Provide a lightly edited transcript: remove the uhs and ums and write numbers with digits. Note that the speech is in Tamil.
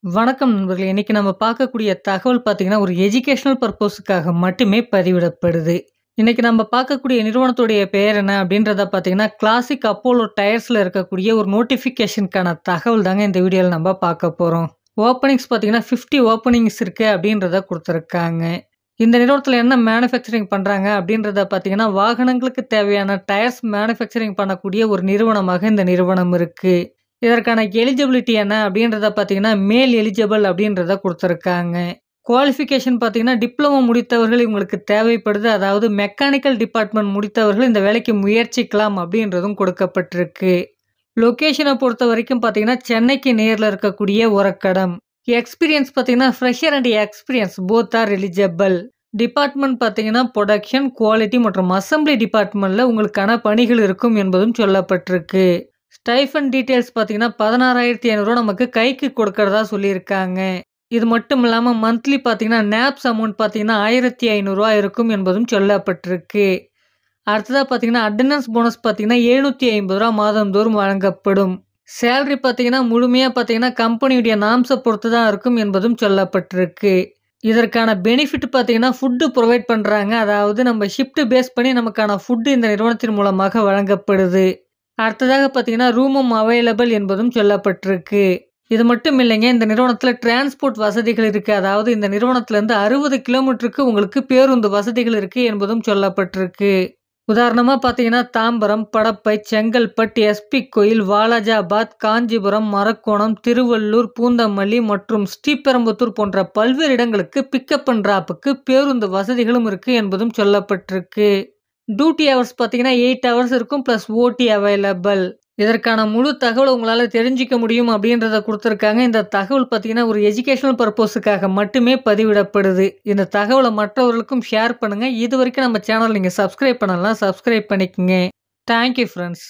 வணக்கம் நண்பர்களே! இன்னைக்கு நம்ம பார்க்கக்கூடிய தகவல் பார்த்தீங்கன்னா, ஒரு எஜுகேஷனல் பர்ப்போஸுக்காக மட்டுமே பதிவிடப்படுது. இன்னைக்கு நம்ம பார்க்கக்கூடிய நிறுவனத்துடைய பெயர் என்ன அப்படின்றத பார்த்தீங்கன்னா, கிளாசிக் அப்போலோ டயர்ஸ்ல இருக்கக்கூடிய ஒரு நோட்டிஃபிகேஷனுக்கான தகவல் தாங்க இந்த வீடியோல நம்ம பார்க்க போறோம். ஓப்பனிங்ஸ் பார்த்தீங்கன்னா, 50 ஓப்பனிங்ஸ் இருக்கு அப்படின்றத குடுத்துருக்காங்க. இந்த நிறுவனத்தில என்ன மேனுஃபேக்சரிங் பண்றாங்க அப்படின்றத பார்த்தீங்கன்னா, வாகனங்களுக்கு தேவையான டயர்ஸ் மேனுஃபேக்சரிங் பண்ணக்கூடிய ஒரு நிறுவனமாக இந்த நிறுவனம் இருக்கு. இதற்கான எலிஜிபிலிட்டி என்ன அப்படின்றத பார்த்தீங்கன்னா, மேல் எலிஜிபிள் அப்படின்றத குடுத்துருக்காங்க. குவாலிஃபிகேஷன் பார்த்தீங்கன்னா, டிப்ளமோ முடித்தவர்கள் இவங்களுக்கு தேவைப்படுது. அதாவது மெக்கானிக்கல் டிபார்ட்மெண்ட் முடித்தவர்கள் இந்த வேலைக்கு முயற்சிக்கலாம் அப்படின்றதும் கொடுக்கப்பட்டிருக்கு. லொகேஷன பொறுத்தவரைக்கும் பார்த்தீங்கன்னா, சென்னைக்கு நேர்ல இருக்கக்கூடிய ஒரக்கடம். எக்ஸ்பீரியன்ஸ் பார்த்தீங்கன்னா, fresher and experience both are eligible. Department பார்த்தீங்கன்னா, புரொடக்ஷன், குவாலிட்டி மற்றும் அசெம்பிளி டிபார்ட்மெண்ட்ல உங்களுக்கான பணிகள் இருக்கும் என்பதும் சொல்லப்பட்டிருக்கு. ஸ்டைஃபன் டீட்டெயில்ஸ் பார்த்தீங்கன்னா, 16,500 நமக்கு கைக்கு கொடுக்கறதா சொல்லியிருக்காங்க. இது மட்டும் இல்லாம மந்த்லி பார்த்தீங்கன்னா, நேப்ஸ் அமௌண்ட் பார்த்தீங்கன்னா, ரூ. 1,500 இருக்கும் என்பதும் சொல்லப்பட்டிருக்கு. அடுத்ததா பார்த்தீங்கன்னா, அட்டெண்டன்ஸ் போனஸ் பார்த்தீங்கன்னா, ரூ. 750 மாதந்தோறும் வழங்கப்படும். சேலரி பார்த்தீங்கன்னா, முழுமையா பார்த்தீங்கன்னா, கம்பெனியுடைய நார்ம்ஸ பொறுத்து தான் இருக்கும் என்பதும் சொல்லப்பட்டிருக்கு. இதற்கான பெனிஃபிட் பார்த்தீங்கன்னா, ஃபுட் புரொவைட் பண்றாங்க. அதாவது நம்ம ஷிஃப்ட் பேஸ் பண்ணி நமக்கான ஃபுட் இந்த நிறுவனத்தின் மூலமாக வழங்கப்படுது. அடுத்ததாக பார்த்தீங்கன்னா, ரூமும் அவைலபிள் என்பதும் சொல்லப்பட்டிருக்கு. இது மட்டும் இல்லைங்க, இந்த நிறுவனத்தில டிரான்ஸ்போர்ட் வசதிகள் இருக்கு. அதாவது இந்த நிறுவனத்திலேருந்து 60 கிலோமீட்டருக்கு உங்களுக்கு பேருந்து வசதிகள் இருக்கு என்பதும் சொல்லப்பட்டிருக்கு. உதாரணமா பார்த்தீங்கன்னா, தாம்பரம், படப்பை, செங்கல்பட்டு, எஸ்பி கோயில், வாலாஜாபாத், காஞ்சிபுரம், மரக்கோணம், திருவள்ளூர், பூந்தமல்லி மற்றும் ஸ்ரீபெரும்புத்தூர் போன்ற பல்வேறு இடங்களுக்கு பிக்கப் அண்ட் டிராப்புக்கு பேருந்து வசதிகளும் இருக்கு என்பதும் சொல்லப்பட்டிருக்கு. டியூட்டி ஹவர்ஸ் பார்த்தீங்கன்னா 8 ஹவர்ஸ் இருக்கும் ப்ளஸ் ஓடி அவைலபிள். இதற்கான முழு தகவல் உங்களால தெரிஞ்சுக்க முடியும் அப்படின்றத குடுத்துருக்காங்க. இந்த தகவல் பார்த்தீங்கன்னா, ஒரு எஜுகேஷனல் பர்ப்போஸுக்காக மட்டுமே பதிவிடப்படுது. இந்த தகவல மற்றவர்களுக்கும் ஷேர் பண்ணுங்க. இதுவரைக்கும் நம்ம சேனல் நீங்க சப்ஸ்கிரைப் பண்ணலனா சப்ஸ்கிரைப் பண்ணிக்கங்க. Thank you friends.